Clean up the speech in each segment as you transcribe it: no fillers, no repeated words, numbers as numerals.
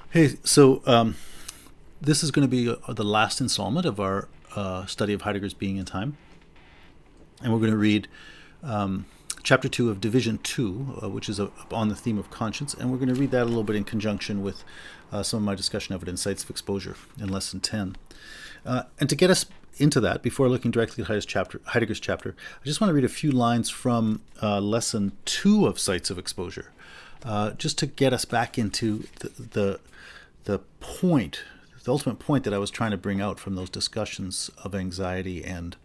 Hey, so this is going to be the last installment of our study of Heidegger's Being and Time. And we're going to read chapter 2 of Division 2, which is on the theme of conscience. And we're going to read that a little bit in conjunction with some of my discussion of it in Sites of Exposure in Lesson 10. And to get us into that, before looking directly at Heidegger's chapter, I just want to read a few lines from Lesson 2 of Sites of Exposure, just to get us back into the point, the ultimate point that I was trying to bring out from those discussions of anxiety and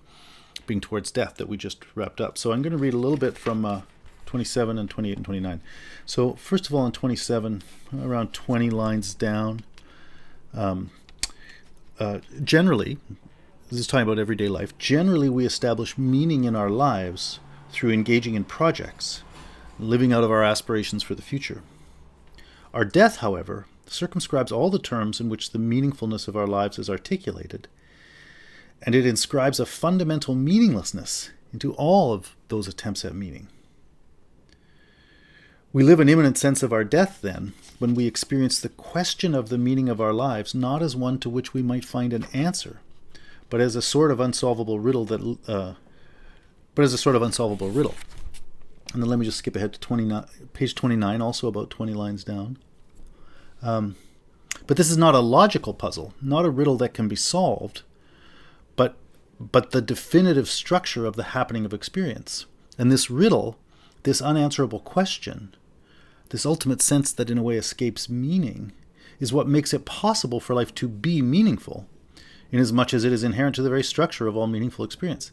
being towards death that we just wrapped up. So I'm going to read a little bit from 27 and 28 and 29. So first of all, in 27, around 20 lines down, generally, this is talking about everyday life, generally we establish meaning in our lives through engaging in projects, living out of our aspirations for the future. Our death, however, circumscribes all the terms in which the meaningfulness of our lives is articulated, and it inscribes a fundamental meaninglessness into all of those attempts at meaning. We live an imminent sense of our death, then, when we experience the question of the meaning of our lives not as one to which we might find an answer, but as a sort of unsolvable riddle And then let me just skip ahead to page 29, also about 20 lines down. But this is not a logical puzzle, not a riddle that can be solved, but the definitive structure of the happening of experience. And this riddle, this unanswerable question, this ultimate sense that in a way escapes meaning, is what makes it possible for life to be meaningful, inasmuch as it is inherent to the very structure of all meaningful experience.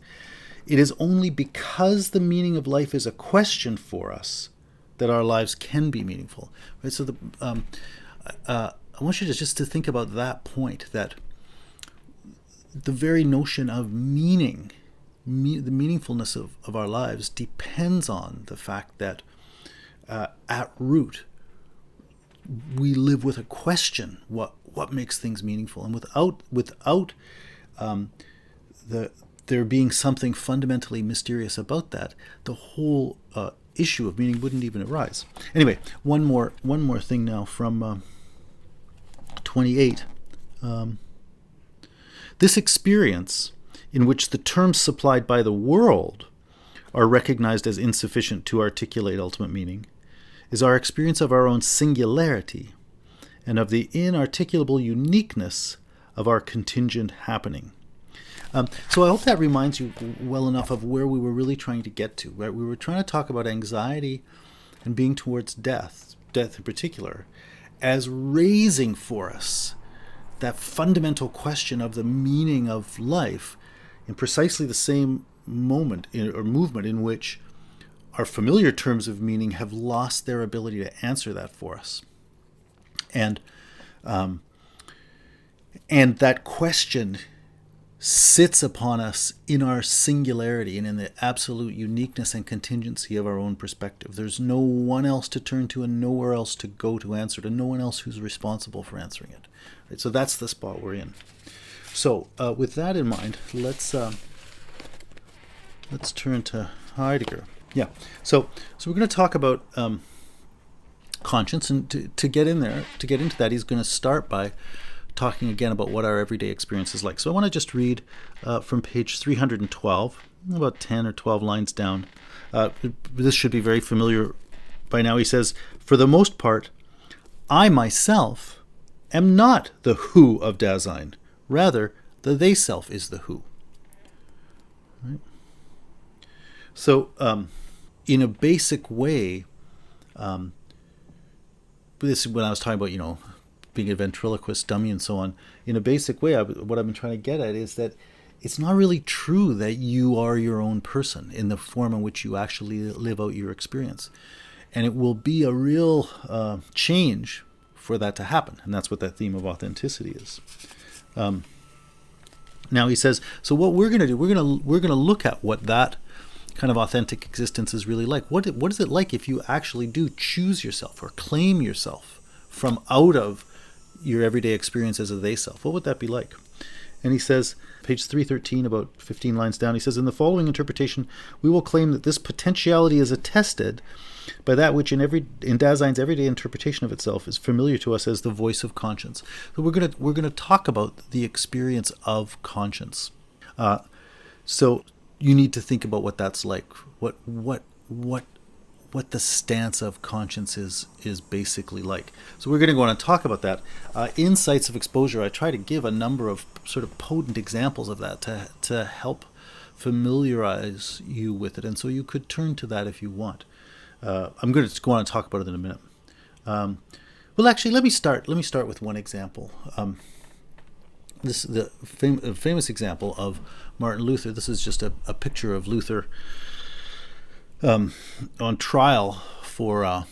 It is only because the meaning of life is a question for us that our lives can be meaningful. Right? So I want you to just to think about that point, that the very notion of meaning, the meaningfulness of our lives depends on the fact that at root we live with a question, what makes things meaningful, and without there being something fundamentally mysterious about that, the whole issue of meaning wouldn't even arise. Anyway, one more thing now from 28. This experience, in which the terms supplied by the world are recognized as insufficient to articulate ultimate meaning, is our experience of our own singularity and of the inarticulable uniqueness of our contingent happening. So I hope that reminds you well enough of where we were really trying to get to. Right? We were trying to talk about anxiety and being towards death in particular, as raising for us that fundamental question of the meaning of life in precisely the same moment or movement in which our familiar terms of meaning have lost their ability to answer that for us. And that question sits upon us in our singularity and in the absolute uniqueness and contingency of our own perspective. There's no one else to turn to and nowhere else to go to answer it, and no one else who's responsible for answering it. Right? So that's the spot we're in. So with that in mind, let's turn to Heidegger. Yeah. So we're going to talk about conscience, and to get into that, he's going to start by talking again about what our everyday experience is like. So I want to just read from page 312, about 10 or 12 lines down. This should be very familiar by now. He says, "For the most part, I myself am not the who of Dasein. Rather, the they self is the who." Right? So in a basic way, this is when I was talking about, being a ventriloquist dummy and so on. In a basic way, what I've been trying to get at is that it's not really true that you are your own person in the form in which you actually live out your experience. And it will be a real change for that to happen. And that's what that theme of authenticity is. Now he says, so what we're going to do, we're going to look at what that kind of authentic existence is really like. What is it like if you actually do choose yourself or claim yourself from out of your everyday experience as a they self? What would that be like? And he says, page 313, about 15 lines down, he says, "In the following interpretation, we will claim that this potentiality is attested by that which in Dasein's everyday interpretation of itself is familiar to us as the voice of conscience. So we're gonna talk about the experience of conscience. So you need to think about what that's like. What the stance of conscience is basically like. So we're going to go on and talk about that. In Sites of Exposure, I try to give a number of sort of potent examples of that to help familiarize you with it, and so you could turn to that if you want. I'm going to go on and talk about it in a minute. Well, actually, let me start with one example. This is the famous example of Martin Luther. This is just a picture of Luther on trial for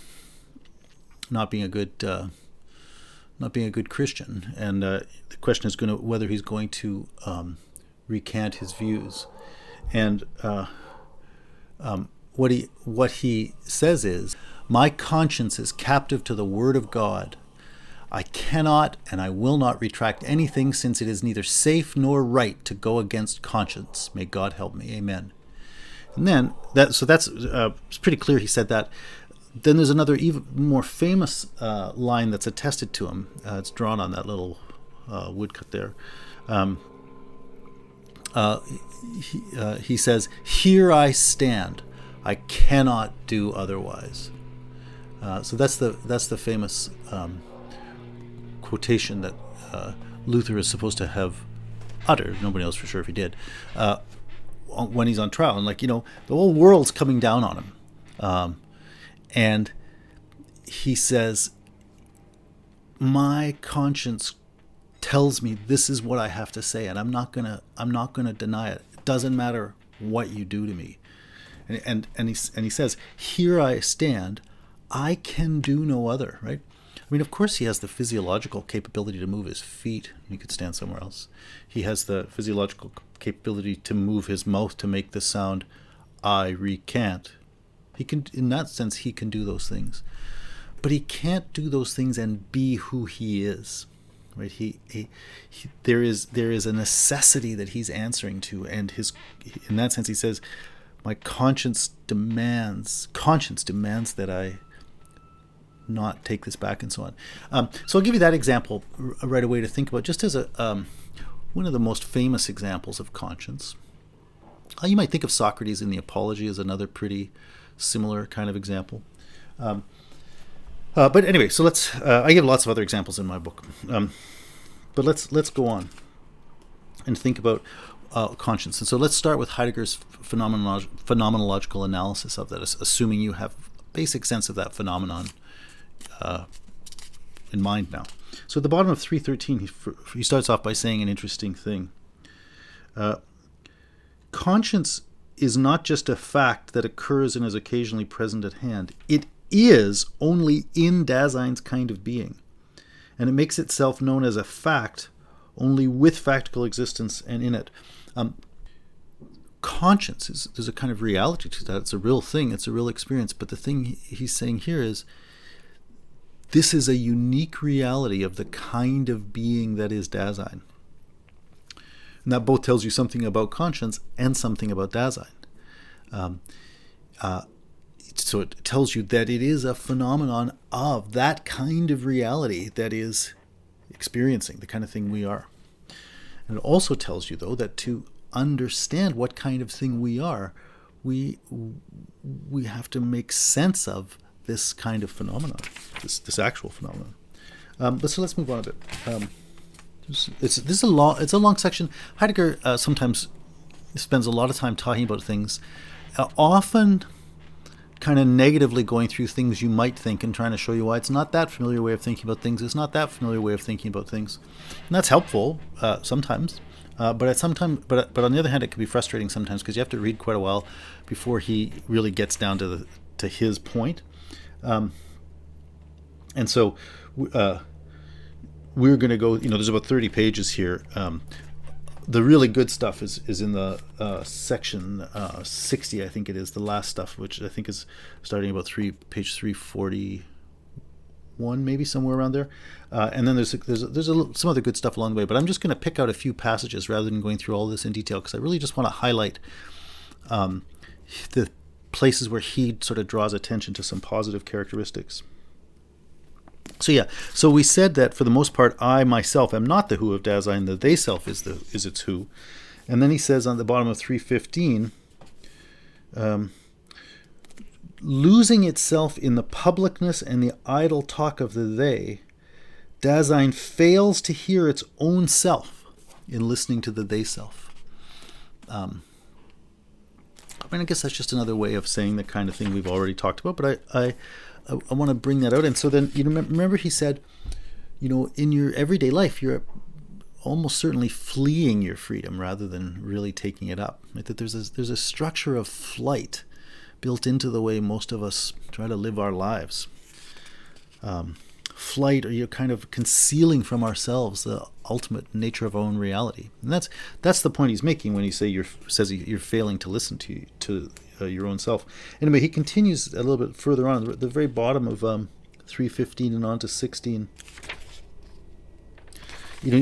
not being a good Christian, and the question is whether he's going to recant his views. And what he says is, "My conscience is captive to the word of God. I cannot and I will not retract anything, since it is neither safe nor right to go against conscience. May God help me. Amen." And then that's it's pretty clear he said that. Then there's another even more famous line that's attested to him. It's drawn on that little woodcut there. He says, "Here I stand. I cannot do otherwise." So that's the famous quotation that Luther is supposed to have uttered. Nobody knows for sure if he did. When he's on trial, and the whole world's coming down on him, and he says, "My conscience tells me this is what I have to say, and I'm not gonna deny it. It doesn't matter what you do to me." And he says, "Here I stand. I can do no other." Right? I mean, of course, he has the physiological capability to move his feet. He could stand somewhere else. He has the physiological capability to move his mouth to make the sound, "I recant." He can, in that sense, he can do those things. But he can't do those things and be who he is. Right? There is a necessity that he's answering to, and in that sense, he says, "My conscience demands that I not take this back," and so on. So I'll give you that example right away to think about, just as one of the most famous examples of conscience. You might think of Socrates in the Apology as another pretty similar kind of example. But anyway, so let's. I give lots of other examples in my book, but let's go on and think about conscience. And so let's start with Heidegger's phenomenological analysis of that, assuming you have a basic sense of that phenomenon in mind now. So at the bottom of 313, he starts off by saying an interesting thing. Conscience is not just a fact that occurs and is occasionally present at hand. It is only in Dasein's kind of being, and it makes itself known as a fact only with factical existence and in it. Conscience there's a kind of reality to that. It's a real thing. It's a real experience. But the thing he's saying here is, this is a unique reality of the kind of being that is Dasein. And that both tells you something about conscience and something about Dasein. So it tells you that it is a phenomenon of that kind of reality that is experiencing the kind of thing we are. And it also tells you, though, that to understand what kind of thing we are, we have to make sense of this kind of phenomenon, this actual phenomenon. But so let's move on a bit. It's a long section. Heidegger sometimes spends a lot of time talking about things, often kind of negatively going through things you might think and trying to show you why it's not that familiar way of thinking about things. It's not that familiar way of thinking about things, and that's helpful sometimes. But on the other hand, it can be frustrating sometimes, because you have to read quite a while before he really gets down to his point. And so we're going to go. There's about 30 pages here. The really good stuff is in the section 60, I think it is, the last stuff, which I think is starting about page 341, maybe somewhere around there. And then there's some other good stuff along the way. But I'm just going to pick out a few passages rather than going through all this in detail, because I really just want to highlight the places where he sort of draws attention to some positive characteristics. So we said that for the most part, I myself am not the who of Dasein, the they self is its who. And then he says on the bottom of 315, losing itself in the publicness and the idle talk of the they, Dasein fails to hear its own self in listening to the they self. I guess that's just another way of saying the kind of thing we've already talked about, but I want to bring that out. And so then, remember he said, in your everyday life, you're almost certainly fleeing your freedom rather than really taking it up. Right? That there's a structure of flight built into the way most of us try to live our lives. Flight, or you're kind of concealing from ourselves the ultimate nature of our own reality. And that's the point he's making when he says you're failing to listen to your own self. Anyway, he continues a little bit further on at the very bottom of 3:15 and on to 16.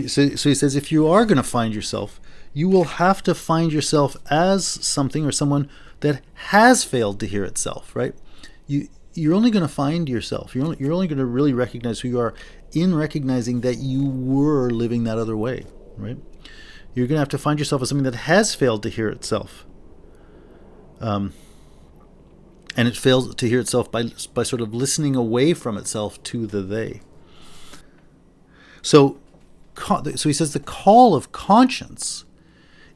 So he says, if you are going to find yourself, you will have to find yourself as something or someone that has failed to hear itself, right? You're only going to find yourself. You're only going to really recognize who you are in recognizing that you were living that other way, right? You're going to have to find yourself as something that has failed to hear itself. And it fails to hear itself by sort of listening away from itself to the they. So he says the call of conscience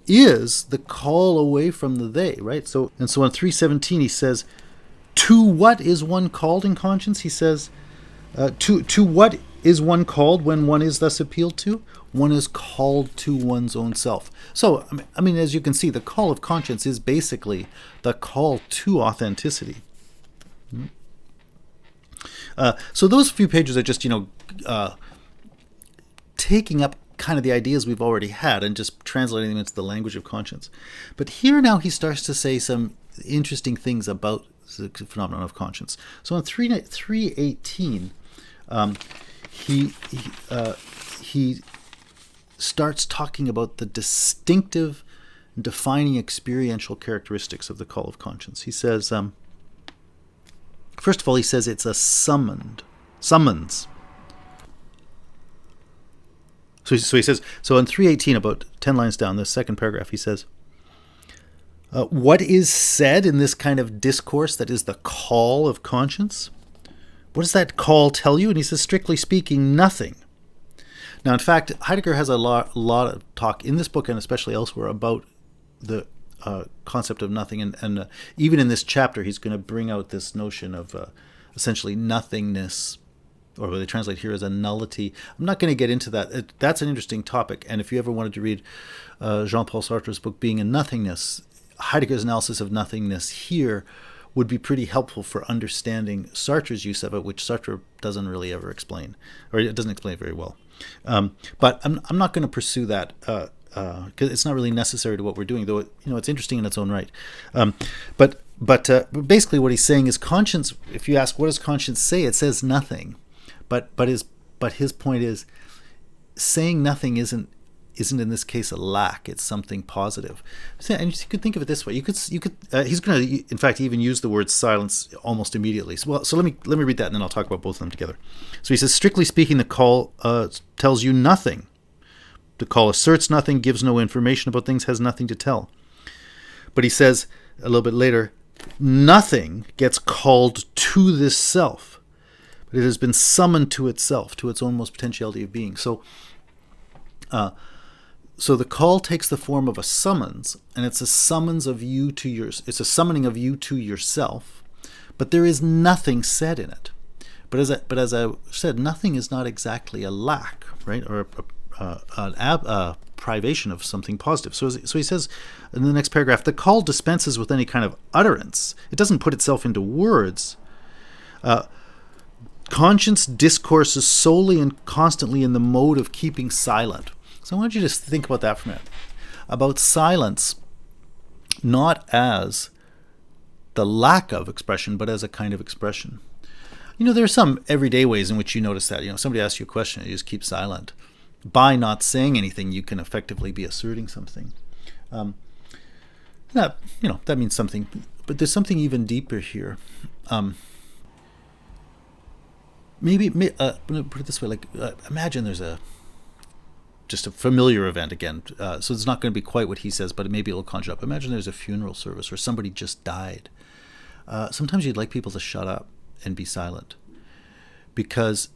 is the call away from the they, right? So on 3:17 he says, to what is one called in conscience? He says, to what is one called when one is thus appealed to? One is called to one's own self. So, as you can see, the call of conscience is basically the call to authenticity. So those few pages are just, taking up kind of the ideas we've already had and just translating them into the language of conscience. But here now he starts to say some interesting things about the phenomenon of conscience. So in 3:18, he starts talking about the distinctive and defining experiential characteristics of the call of conscience. He says, first of all, he says it's a summons. So he says, so in 3:18, about 10 lines down, the second paragraph, he says, what is said in this kind of discourse that is the call of conscience? What does that call tell you? And he says, strictly speaking, nothing. Now, in fact, Heidegger has a lot of talk in this book and especially elsewhere about the concept of nothing. And even in this chapter, he's going to bring out this notion of essentially nothingness, or what they translate here as a nullity. I'm not going to get into that. That's an interesting topic. And if you ever wanted to read Jean-Paul Sartre's book, Being and Nothingness, Heidegger's analysis of nothingness here would be pretty helpful for understanding Sartre's use of it, which Sartre doesn't really ever explain, or it doesn't explain very well. But I'm not going to pursue that because it's not really necessary to what we're doing, though it's interesting in its own right. But basically what he's saying is conscience, if you ask what does conscience say, it says nothing. But his point is saying nothing isn't in this case a lack. It's something positive. And you could think of it this way. You could. He's going to, in fact, even use the word silence almost immediately. So let me read that, and then I'll talk about both of them together. So he says, strictly speaking, the call tells you nothing. The call asserts nothing, gives no information about things, has nothing to tell. But he says a little bit later, nothing gets called to this self. But it has been summoned to itself, to its own most potentiality of being. So the call takes the form of a summons, and it's a summons of you to it's a summoning of you to yourself, but there is nothing said in it. But as I said, nothing is not exactly a lack, right, or a privation of something positive. So he says in the next paragraph, the call dispenses with any kind of utterance. It doesn't put itself into words. Conscience discourses solely and constantly in the mode of keeping silent. So I want you to just think about that for a minute. About silence, not as the lack of expression, but as a kind of expression. There are some everyday ways in which you notice that. Somebody asks you a question, you just keep silent. By not saying anything, you can effectively be asserting something. That means something But there's something even deeper here. Maybe put it this way: imagine there's just a familiar event again. So it's not going to be quite what he says, but maybe it'll conjure up. Imagine there's a funeral service where somebody just died. Sometimes you'd like people to shut up and be silent, because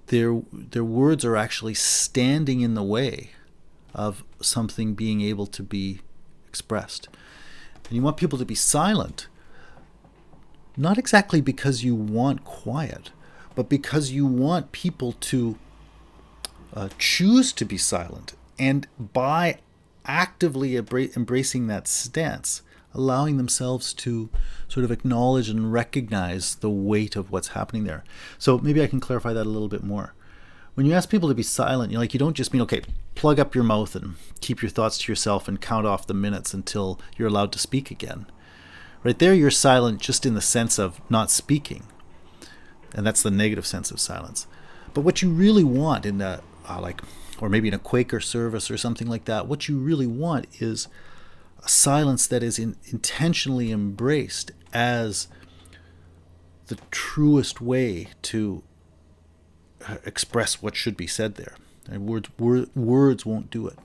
their words are actually standing in the way of something being able to be expressed. And you want people to be silent, not exactly because you want quiet, but because you want people to choose to be silent, and by actively embracing that stance, allowing themselves to sort of acknowledge and recognize the weight of what's happening there. So maybe I can clarify that a little bit more. When you ask people to be silent, you don't just mean, okay, plug up your mouth and keep your thoughts to yourself and count off the minutes until you're allowed to speak again. Right there, you're silent just in the sense of not speaking. And that's the negative sense of silence. But what you really want in the, or maybe in a Quaker service or something like that, what you really want is a silence that is intentionally embraced as the truest way to express what should be said there. And words won't do it.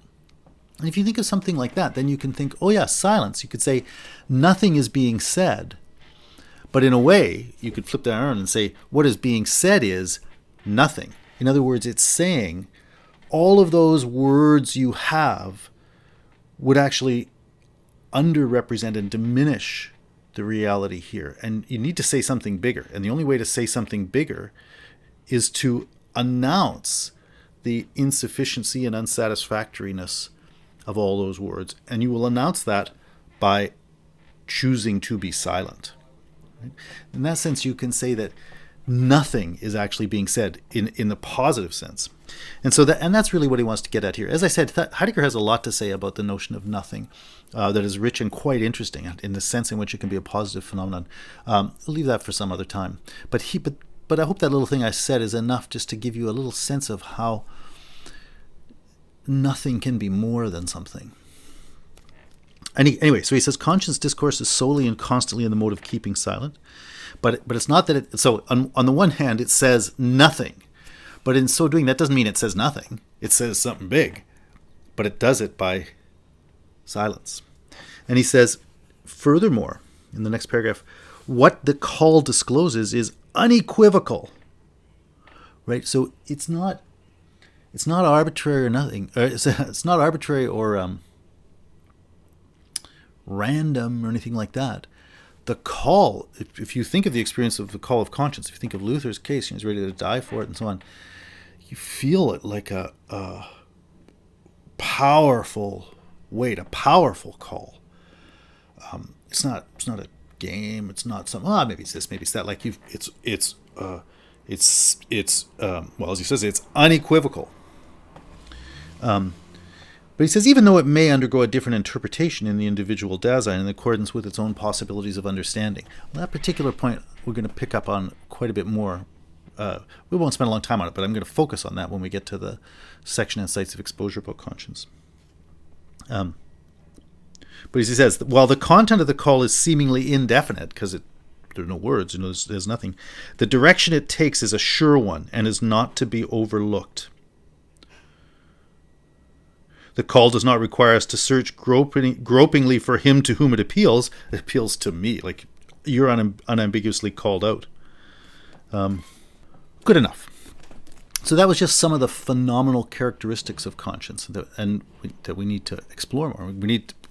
And if you think of something like that, then you can think, oh yeah, silence. You could say nothing is being said. But in a way, you could flip that around and say what is being said is nothing. In other words, it's saying all of those words you have would actually underrepresent and diminish the reality here. And you need to say something bigger. And the only way to say something bigger is to announce the insufficiency and unsatisfactoriness of all those words. And you will announce that by choosing to be silent. In that sense, you can say that nothing is actually being said in the positive sense. And so that's really what he wants to get at here. As I said, Heidegger has a lot to say about the notion of nothing that is rich and quite interesting in the sense in which it can be a positive phenomenon. I'll leave that for some other time. But I hope that little thing I said is enough just to give you a little sense of how nothing can be more than something. Anyway, so he says conscious discourse is solely and constantly in the mode of keeping silent. But it's not that it... So on the one hand, it says nothing. But in so doing, that doesn't mean it says nothing. It says something big. But it does it by silence. And he says, furthermore, in the next paragraph, what the call discloses is unequivocal. Right? So it's not arbitrary or nothing. It's not arbitrary or random or anything like that. The call, if you think of the experience of the call of conscience, if you think of Luther's case, he's ready to die for it and so on, you feel it like a powerful weight, a powerful call. It's not a game. It's not some. Maybe it's this. Maybe it's that. Like well, as he says, it's unequivocal. But he says, even though it may undergo a different interpretation in the individual Dasein in accordance with its own possibilities of understanding. Well, that particular point we're going to pick up on quite a bit more. We won't spend a long time on it, but I'm going to focus on that when we get to the section on sites of exposure about conscience. But as he says, while the content of the call is seemingly indefinite, because there are no words, there's nothing, the direction it takes is a sure one and is not to be overlooked. The call does not require us to search gropingly for him to whom it appeals. It appeals to me, like you're unambiguously called out. Good enough. So that was just some of the phenomenal characteristics of conscience that we need to explore more.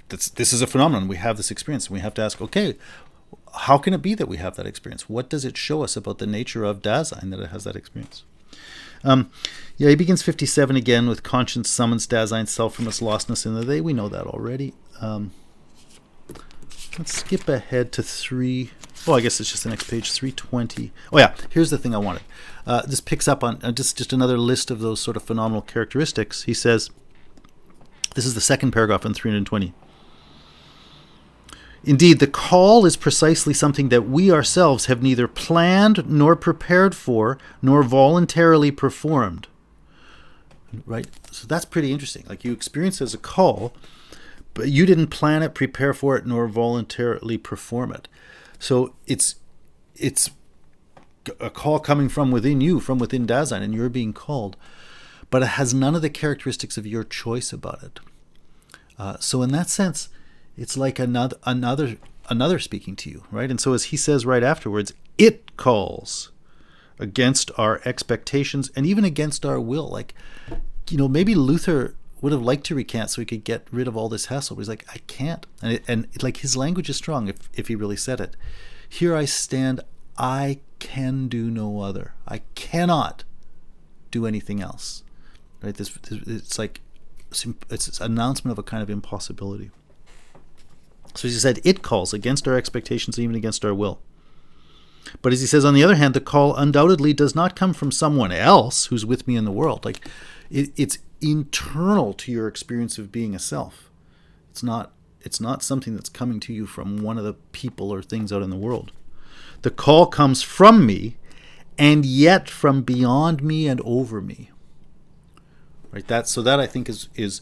This is a phenomenon. We have this experience. And we have to ask, okay, how can it be that we have that experience? What does it show us about the nature of Dasein that it has that experience? He begins 57 again with conscience summons Dasein self from its lostness in the they. We know that already. Let's skip ahead to 3. Oh, I guess it's just the next page, 320. Oh yeah, here's the thing I wanted. This picks up on just another list of those sort of phenomenal characteristics. He says, this is the second paragraph on 320. Indeed, the call is precisely something that we ourselves have neither planned nor prepared for, nor voluntarily performed. Right? So that's pretty interesting. Like you experience it as a call, but you didn't plan it, prepare for it, nor voluntarily perform it. So it's a call coming from within you, from within Dasein, and you're being called, but it has none of the characteristics of your choice about it. So in that sense, it's like another speaking to you, right? And so as he says right afterwards, it calls against our expectations and even against our will. Like, maybe Luther would have liked to recant so he could get rid of all this hassle, but he's like, I can't. And like, his language is strong if he really said it. Here I stand, I can do no other. I cannot do anything else. Right? It's like, it's an announcement of a kind of impossibility. So he said, it calls against our expectations, even against our will. But as he says, on the other hand, the call undoubtedly does not come from someone else who's with me in the world. Like, it's internal to your experience of being a self. It's not something that's coming to you from one of the people or things out in the world. The call comes from me, and yet from beyond me and over me. Right? That I think is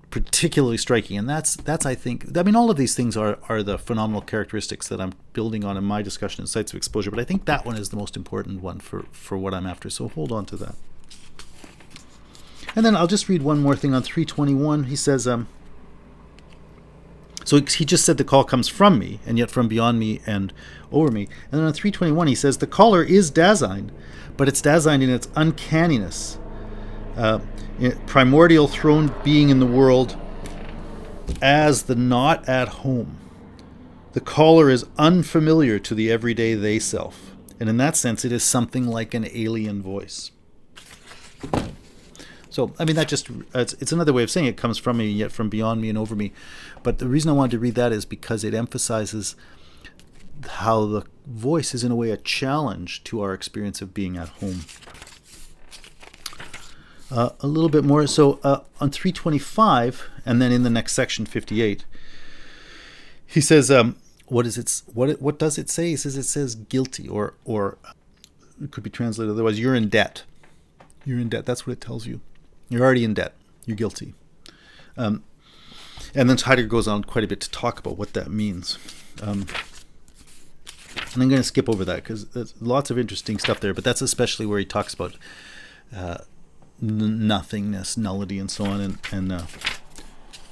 particularly striking, and that's I think, all of these things are the phenomenal characteristics that I'm building on in my discussion in Sites of Exposure, but I think that one is the most important one for what I'm after. So hold on to that. And then I'll just read one more thing on 321. He says, so he just said the call comes from me, and yet from beyond me and over me. And then on 321 he says, the caller is Dasein, but it's Dasein in its uncanniness. Primordial throned being in the world as the not at home. The caller is unfamiliar to the everyday they self. And in that sense, it is something like an alien voice. So, that just, it's another way of saying it comes from me, yet from beyond me and over me. But the reason I wanted to read that is because it emphasizes how the voice is in a way a challenge to our experience of being at home. A little bit more. So on 325, and then in the next section, 58, he says, what does it say? He says it says guilty, or it could be translated otherwise. You're in debt. You're in debt. That's what it tells you. You're already in debt. You're guilty. And then Heidegger goes on quite a bit to talk about what that means. And I'm going to skip over that because there's lots of interesting stuff there, but that's especially where he talks about nothingness, nullity, and so on, and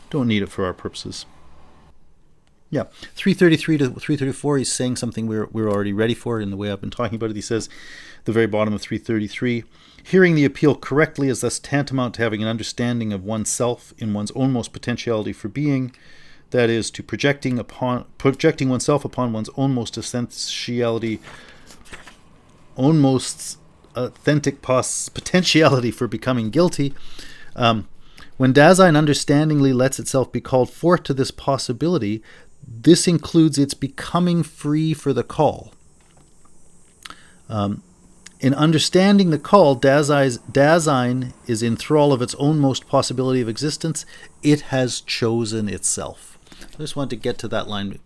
don't need it for our purposes. Yeah, 333 to 334, he's saying something we're already ready for in the way I've been talking about it. He says, at the very bottom of 333, hearing the appeal correctly is thus tantamount to having an understanding of oneself in one's own most potentiality for being, that is, to projecting oneself upon one's own most essentiality, own most authentic potentiality for becoming guilty. When Dasein understandingly lets itself be called forth to this possibility, this includes its becoming free for the call. In understanding the call, Dasein is in thrall of its own most possibility of existence. It has chosen itself. I just wanted to get to that line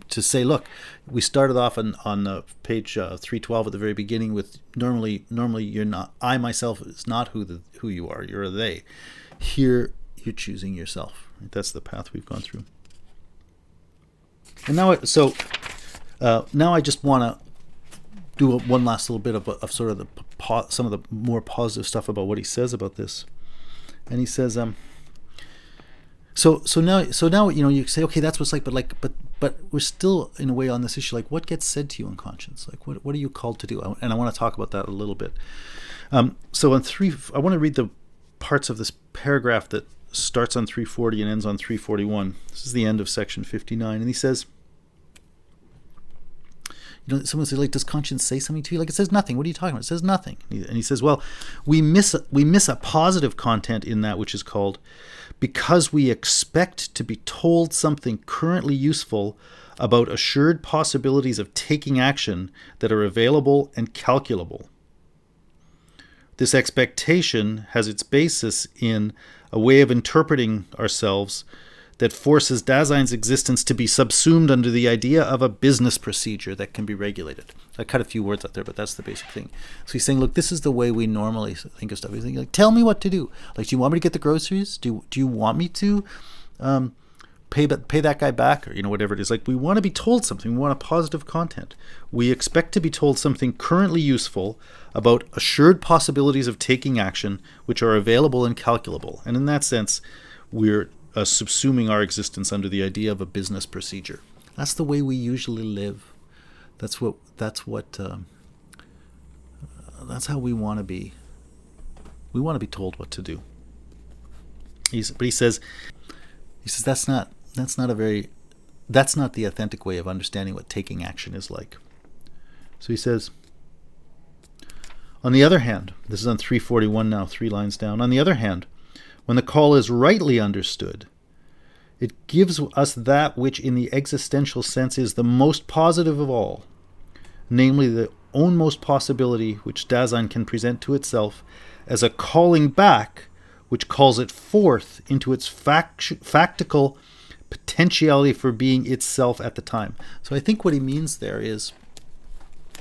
to say, look, we started off on page 312 at the very beginning with normally you're not, I myself is not who you are, you're a they. Here you're choosing yourself. That's the path we've gone through. And now I just want to do one last little bit of sort of some of the more positive stuff about what he says about this. And he says, so now you say, okay, that's what's like, but we're still in a way on this issue, like what gets said to you in conscience, like what are you called to do? And I want to talk about that a little bit. So I want to read the parts of this paragraph that starts on 340 and ends on 341. This is the end of section 59, and he says, someone says, like, does conscience say something to you? Like, it says nothing. What are you talking about? It says nothing. And he says, well, we miss a positive content in that which is called, because we expect to be told something currently useful about assured possibilities of taking action that are available and calculable. This expectation has its basis in a way of interpreting ourselves that forces Dasein's existence to be subsumed under the idea of a business procedure that can be regulated. I cut a few words out there, but that's the basic thing. So he's saying, look, this is the way we normally think of stuff. He's thinking, like, tell me what to do. Like, do you want me to get the groceries? Do you want me to pay that guy back, or whatever it is? Like, we want to be told something. We want a positive content. We expect to be told something currently useful about assured possibilities of taking action, which are available and calculable. And in that sense, we're subsuming our existence under the idea of a business procedure. That's the way we usually live. That's how we want to be. We want to be told what to do. But he says that's not the authentic way of understanding what taking action is like. So he says, on the other hand, this is on 341 now, 3 lines down. On the other hand, when the call is rightly understood, it gives us that which in the existential sense is the most positive of all, namely the ownmost possibility which Dasein can present to itself as a calling back which calls it forth into its factical potentiality for being itself at the time. So I think what he means there is,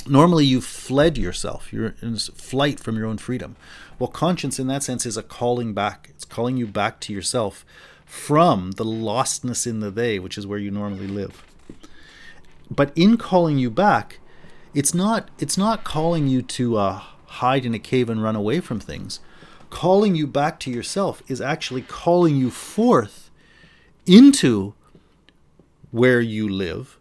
normally you've fled yourself. You're in flight from your own freedom. Well, conscience in that sense is a calling back. It's calling you back to yourself from the lostness in the they, which is where you normally live. But in calling you back, it's not calling you to hide in a cave and run away from things. Calling you back to yourself is actually calling you forth into where you live,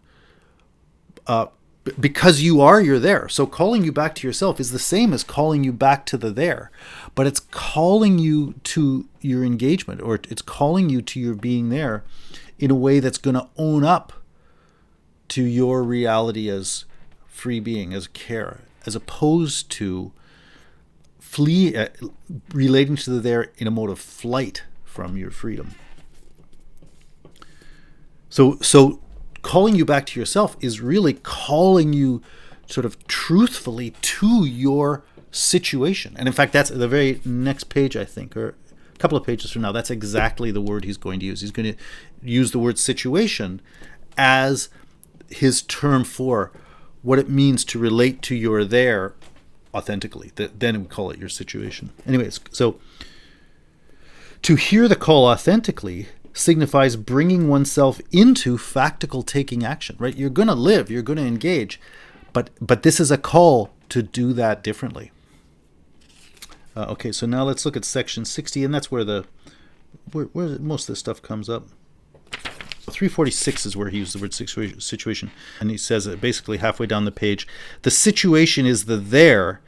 because you're there. So calling you back to yourself is the same as calling you back to the there, but it's calling you to your engagement, or it's calling you to your being there in a way that's going to own up to your reality as free being, as care, as opposed to relating to the there in a mode of flight from your freedom. So calling you back to yourself is really calling you sort of truthfully to your situation. And in fact, that's the very next page, I think, or a couple of pages from now, that's exactly the word he's going to use. He's going to use the word situation as his term for what it means to relate to your there authentically. Then we call it your situation. Anyways, so to hear the call authentically signifies bringing oneself into factical taking action, right? You're going to live, you're going to engage, but this is a call to do that differently. Okay, so now let's look at section 60, and that's where most of this stuff comes up. 346 is where he used the word situation, and he says it basically halfway down the page. The situation is the there,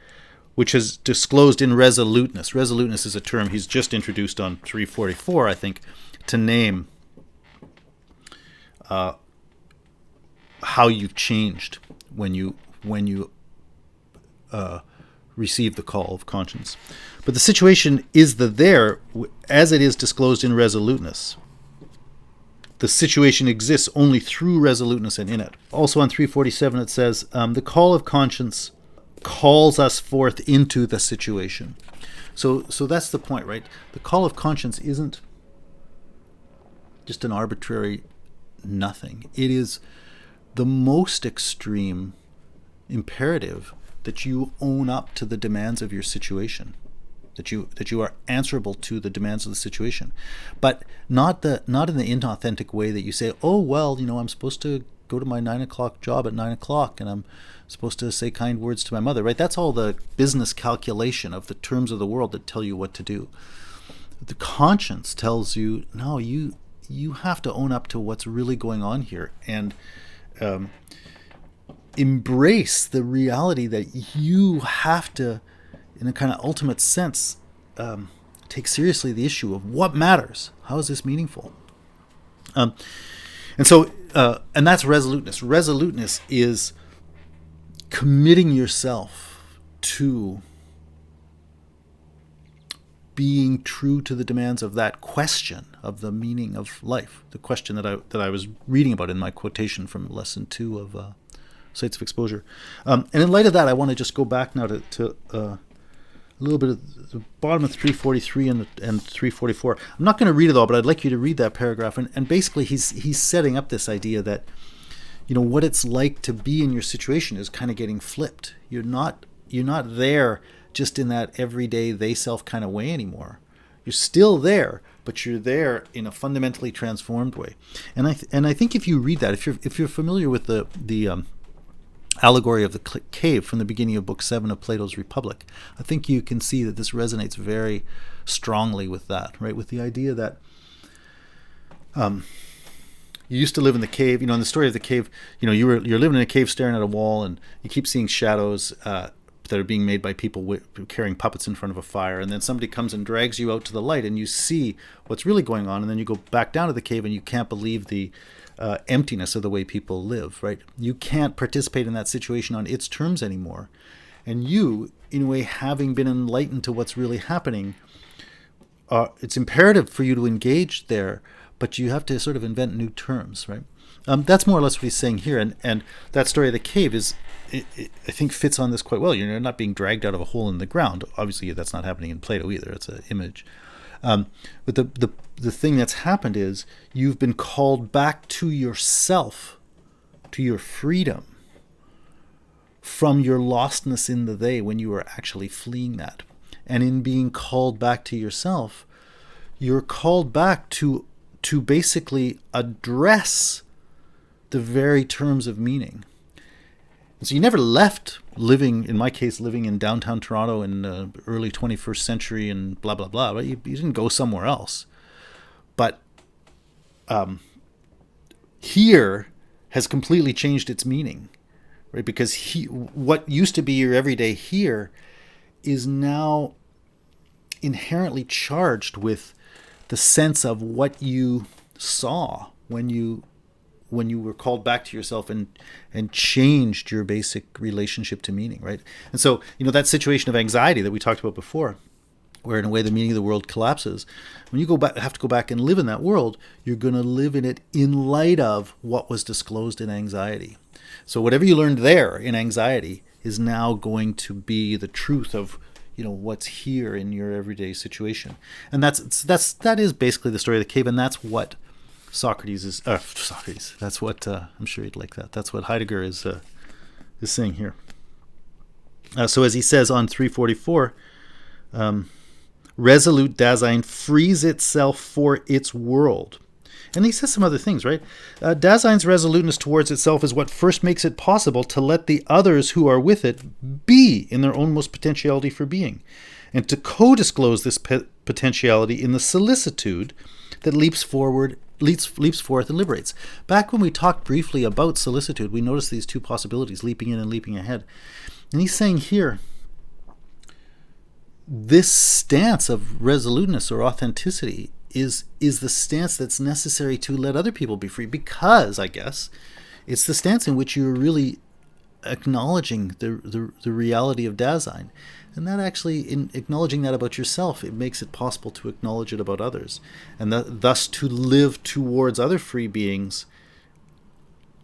which is disclosed in resoluteness. Resoluteness is a term he's just introduced on 344, I think, to name how you've changed when you receive the call of conscience. But the situation is the there as it is disclosed in resoluteness. The situation exists only through resoluteness and in it. Also on 347 it says, the call of conscience calls us forth into the situation. So that's the point, right? The call of conscience isn't just an arbitrary nothing. It is the most extreme imperative that you own up to the demands of your situation, that you are answerable to the demands of the situation, but not in the inauthentic way that you say, oh well, I'm supposed to go to my 9 o'clock job at 9 o'clock, and I'm supposed to say kind words to my mother, right? That's all the business calculation of the terms of the world that tell you what to do. The conscience tells you, no, you have to own up to what's really going on here, and embrace the reality that you have to, in a kind of ultimate sense, take seriously the issue of what matters. How is this meaningful? And that's resoluteness. Resoluteness is committing yourself to being true to the demands of that question of the meaning of life, the question that I was reading about in my quotation from lesson 2 of Sites of Exposure. And in light of that, I want to just go back now to a little bit of the bottom of 343 and 344. I'm not going to read it all, but I'd like you to read that paragraph. And basically, he's setting up this idea that, what it's like to be in your situation is kind of getting flipped. You're not there just in that everyday they self kind of way anymore. You're still there, but you're there in a fundamentally transformed way. And I think if you read that, if you're familiar with the allegory of the cave from the beginning of Book 7 of Plato's Republic, I think you can see that this resonates very strongly with that, right? With the idea that you used to live in the cave. In the story of the cave, you're living in a cave staring at a wall, and you keep seeing shadows that are being made by people carrying puppets in front of a fire, and then somebody comes and drags you out to the light, and you see what's really going on, and then you go back down to the cave, and you can't believe the emptiness of the way people live, right? You can't participate in that situation on its terms anymore. And you, in a way, having been enlightened to what's really happening, it's imperative for you to engage there, but you have to sort of invent new terms, right? That's more or less what he's saying here, and that story of the cave I think fits on this quite well. You're not being dragged out of a hole in the ground. Obviously, that's not happening in Plato either. It's an image. But the thing that's happened is you've been called back to yourself, to your freedom, from your lostness in the they when you were actually fleeing that. And in being called back to yourself, you're called back to basically address the very terms of meaning. And so you never left in my case, living in downtown Toronto in the early 21st century and blah, blah, blah. Right? You didn't go somewhere else. But here has completely changed its meaning, right? Because what used to be your everyday here is now inherently charged with the sense of what you saw when you were called back to yourself and changed your basic relationship to meaning, right? And so, that situation of anxiety that we talked about before, where in a way the meaning of the world collapses, when you have to go back and live in that world, you're going to live in it in light of what was disclosed in anxiety. So whatever you learned there in anxiety is now going to be the truth of what's here in your everyday situation. And that is basically the story of the cave, and that's what Socrates is Socrates. That's what I'm sure you'd like that. That's what Heidegger is saying here. So as he says on 344, resolute Dasein frees itself for its world. And he says some other things, right? Dasein's resoluteness towards itself is what first makes it possible to let the others who are with it be in their own most potentiality for being, and to co-disclose this potentiality in the solicitude that leaps forth and liberates. Back when we talked briefly about solicitude, we noticed these two possibilities, leaping in and leaping ahead. And he's saying here, this stance of resoluteness or authenticity is the stance that's necessary to let other people be free, because, I guess, it's the stance in which you're really acknowledging the reality of Dasein. And that actually, in acknowledging that about yourself, it makes it possible to acknowledge it about others, and thus to live towards other free beings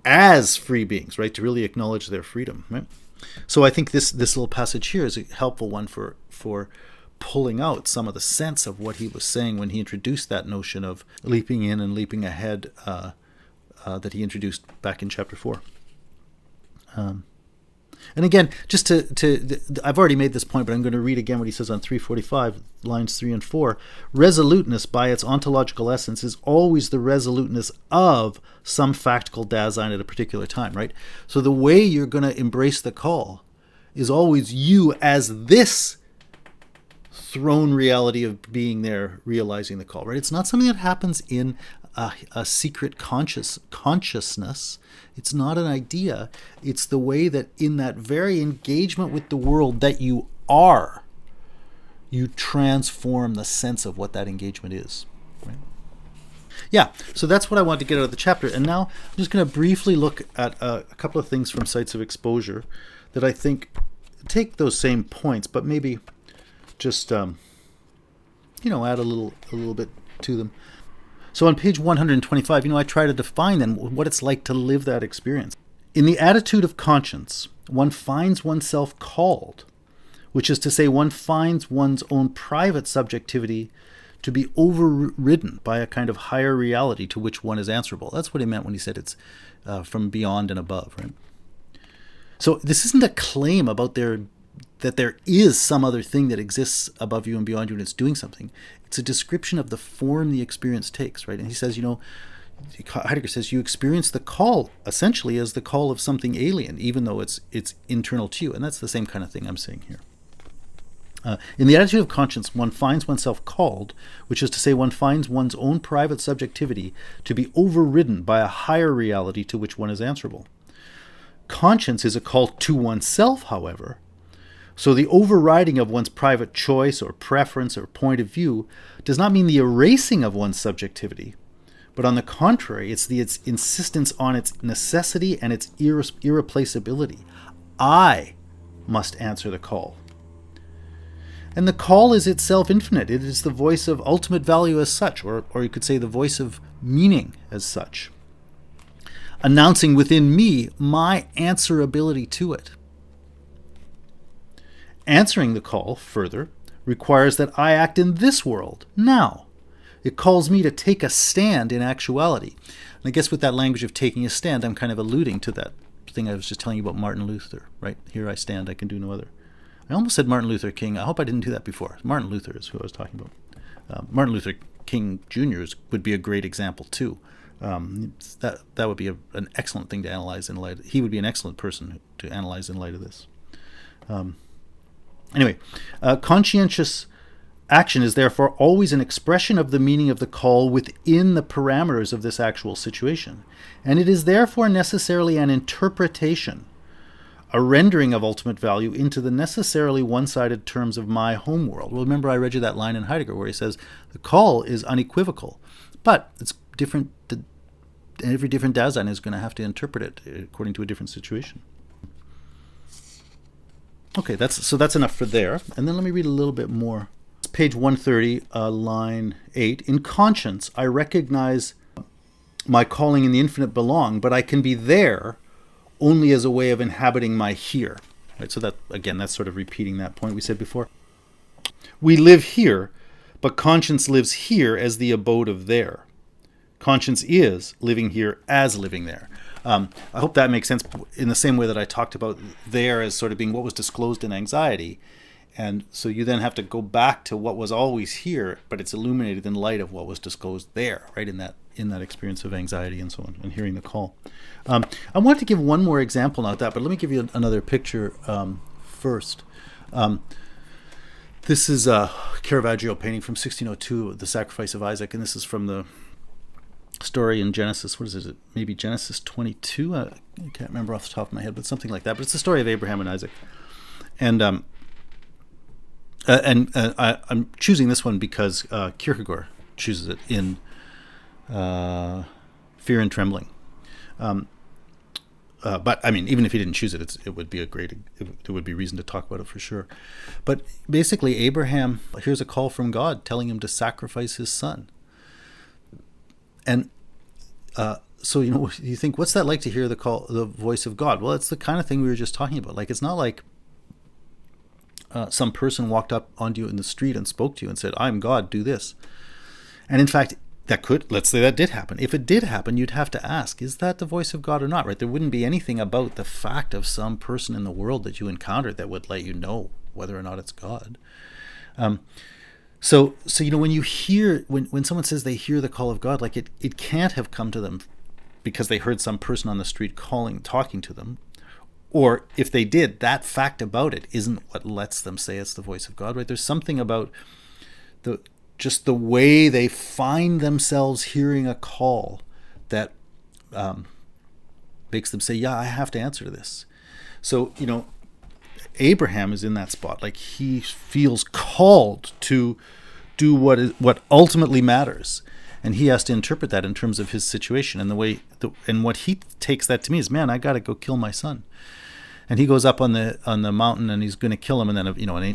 as free beings, right? To really acknowledge their freedom, right? So I think this little passage here is a helpful one for pulling out some of the sense of what he was saying when he introduced that notion of leaping in and leaping ahead that he introduced back in chapter 4. And again, just I've already made this point, but I'm going to read again what he says on 345, lines 3 and 4. Resoluteness, by its ontological essence, is always the resoluteness of some factical Dasein at a particular time, right? So the way you're going to embrace the call is always you as this throne reality of being there, realizing the call, right? It's not something that happens in a secret consciousness. It's not an idea. It's the way that in that very engagement with the world that you are, you transform the sense of what that engagement is. Right? Yeah, so that's what I wanted to get out of the chapter. And now I'm just going to briefly look at a couple of things from Sites of Exposure that I think take those same points, but maybe just add a little bit to them. So on page 125, I try to define then what it's like to live that experience. In the attitude of conscience, one finds oneself called, which is to say one finds one's own private subjectivity to be overridden by a kind of higher reality to which one is answerable. That's what he meant when he said it's from beyond and above, right? So this isn't a claim about that there is some other thing that exists above you and beyond you and it's doing something. It's a description of the form the experience takes, right? And he says, Heidegger says, you experience the call essentially as the call of something alien, even though it's internal to you. And that's the same kind of thing I'm saying here. In the attitude of conscience, one finds oneself called, which is to say one finds one's own private subjectivity to be overridden by a higher reality to which one is answerable. Conscience is a call to oneself, however. So the overriding of one's private choice or preference or point of view does not mean the erasing of one's subjectivity, but on the contrary, it's its insistence on its necessity and its irreplaceability. I must answer the call. And the call is itself infinite. It is the voice of ultimate value as such, or you could say the voice of meaning as such, announcing within me my answerability to it. Answering the call, further, requires that I act in this world, now. It calls me to take a stand in actuality. And I guess with that language of taking a stand, I'm kind of alluding to that thing I was just telling you about Martin Luther, right? Here I stand, I can do no other. I almost said Martin Luther King. I hope I didn't do that before. Martin Luther is who I was talking about. Martin Luther King Jr. would be a great example too. That would be an excellent thing to analyze in light. He would be an excellent person to analyze in light of this. Anyway, conscientious action is therefore always an expression of the meaning of the call within the parameters of this actual situation, and it is therefore necessarily an interpretation, a rendering of ultimate value into the necessarily one-sided terms of my homeworld. Well, remember I read you that line in Heidegger where he says the call is unequivocal, but it's different. Every different Dasein is going to have to interpret it according to a different situation. Okay, that's enough for there. And then let me read a little bit more. It's page 130, line 8. In conscience, I recognize my calling in the infinite belong, but I can be there only as a way of inhabiting my here. Right, so that, again, that's sort of repeating that point we said before. We live here, but conscience lives here as the abode of there. Conscience is living here as living there. I hope that makes sense in the same way that I talked about there as sort of being what was disclosed in anxiety. And so you then have to go back to what was always here, but it's illuminated in light of what was disclosed there, right, in that experience of anxiety and so on, and hearing the call. I want to give one more example now of that, but let me give you another picture first. This is a Caravaggio painting from 1602, The Sacrifice of Isaac, and this is from the story in Genesis. What is it? Maybe Genesis 22? I can't remember off the top of my head, but something like that. But it's the story of Abraham and Isaac. And I'm choosing this one because Kierkegaard chooses it in Fear and Trembling. But I mean, even if he didn't choose it, it would be it would be reason to talk about it for sure. But basically, Abraham hears a call from God telling him to sacrifice his son. And so, you think, what's that like to hear the voice of God? Well, it's the kind of thing we were just talking about. Like, it's not like some person walked up onto you in the street and spoke to you and said, I'm God, do this. And in fact, let's say that did happen. If it did happen, you'd have to ask, is that the voice of God or not, right? There wouldn't be anything about the fact of some person in the world that you encountered that would let you know whether or not it's God. So when you hear, when someone says they hear the call of God, like it can't have come to them because they heard some person on the street talking to them. Or if they did, that fact about it isn't what lets them say it's the voice of God, right? There's something about just the way they find themselves hearing a call that makes them say, yeah, I have to answer to this. So, Abraham is in that spot. Like, he feels called to do what ultimately matters, and he has to interpret that in terms of his situation. And what he takes that to me is, man, I got to go kill my son. And he goes up on the mountain and he's going to kill him. And then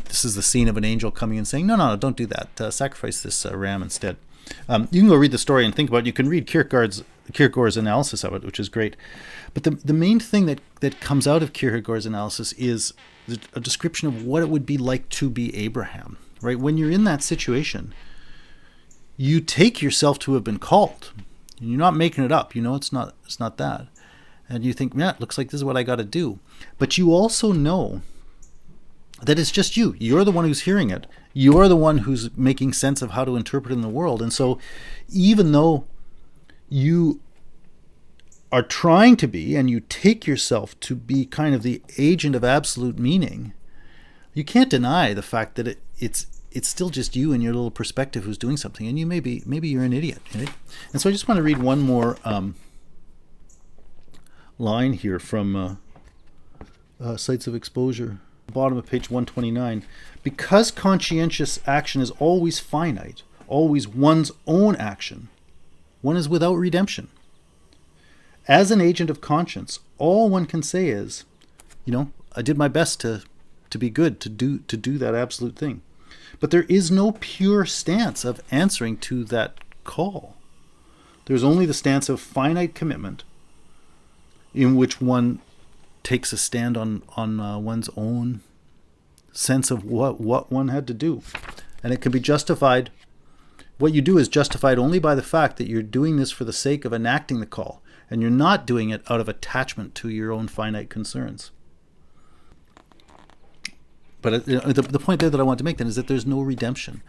this is the scene of an angel coming and saying, no, don't do that. Sacrifice this ram instead. You can go read the story and think about it. You can read Kierkegaard's Kierkegaard's analysis of it, which is great. But the main thing that comes out of Kierkegaard's analysis is a description of what it would be like to be Abraham, right? When you're in that situation, you take yourself to have been called. You're not making it up. You know it's not that. And you think, yeah, it looks like this is what I got to do. But you also know that it's just you. You're the one who's hearing it. You're the one who's making sense of how to interpret it in the world. And so even though you are trying to be, and you take yourself to be kind of the agent of absolute meaning, you can't deny the fact that it's still just you and your little perspective who's doing something, and you maybe you're an idiot. Right? And so I just want to read one more line here from Sites of Exposure, bottom of page 129. Because conscientious action is always finite, always one's own action, one is without redemption. As an agent of conscience, all one can say is, I did my best to be good, to do that absolute thing. But there is no pure stance of answering to that call. There's only the stance of finite commitment, in which one takes a stand on one's own sense of what one had to do. And it can be justified. What you do is justified only by the fact that you're doing this for the sake of enacting the call, and you're not doing it out of attachment to your own finite concerns. But the point there that I want to make then is that there's no redemption.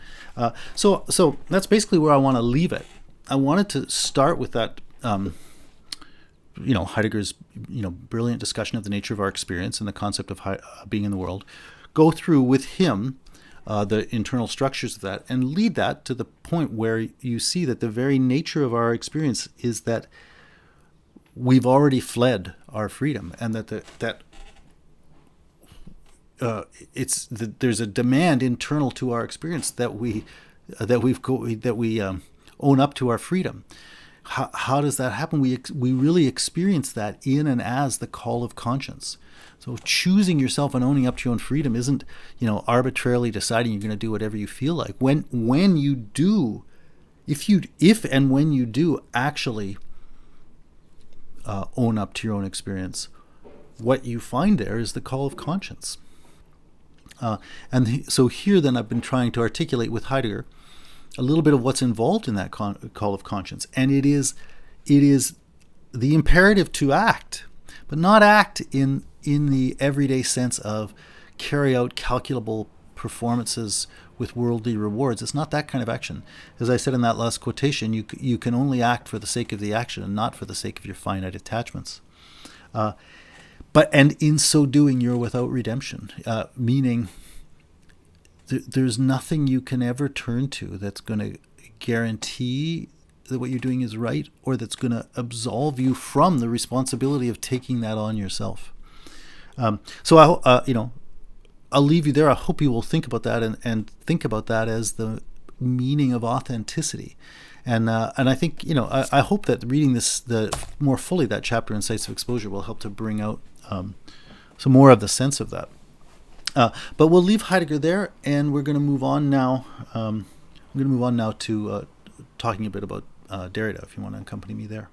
So that's basically where I want to leave it. I wanted to start with that, Heidegger's, brilliant discussion of the nature of our experience and the concept of being in the world. Go through with him the internal structures of that, and lead that to the point where you see that the very nature of our experience is that we've already fled our freedom, and that there's a demand internal to our experience that we own up to our freedom. How does that happen? We really experience that in and as the call of conscience. So choosing yourself and owning up to your own freedom isn't, arbitrarily deciding you're going to do whatever you feel like. When you do, if and when you do actually own up to your own experience, what you find there is the call of conscience. So here then I've been trying to articulate with Heidegger a little bit of what's involved in that call of conscience. And it is the imperative to act, but not act in the everyday sense of carry out calculable performances with worldly rewards. It's not that kind of action. As I said in that last quotation, you can only act for the sake of the action and not for the sake of your finite attachments. And in so doing, you're without redemption, meaning there's nothing you can ever turn to that's going to guarantee that what you're doing is right, or that's going to absolve you from the responsibility of taking that on yourself. So I'll leave you there. I hope you will think about that and think about that as the meaning of authenticity. And I think, I hope that reading more fully that chapter in Sites of Exposure will help to bring out some more of the sense of that. But we'll leave Heidegger there, and we're going to move on now. To talking a bit about Derrida, if you want to accompany me there.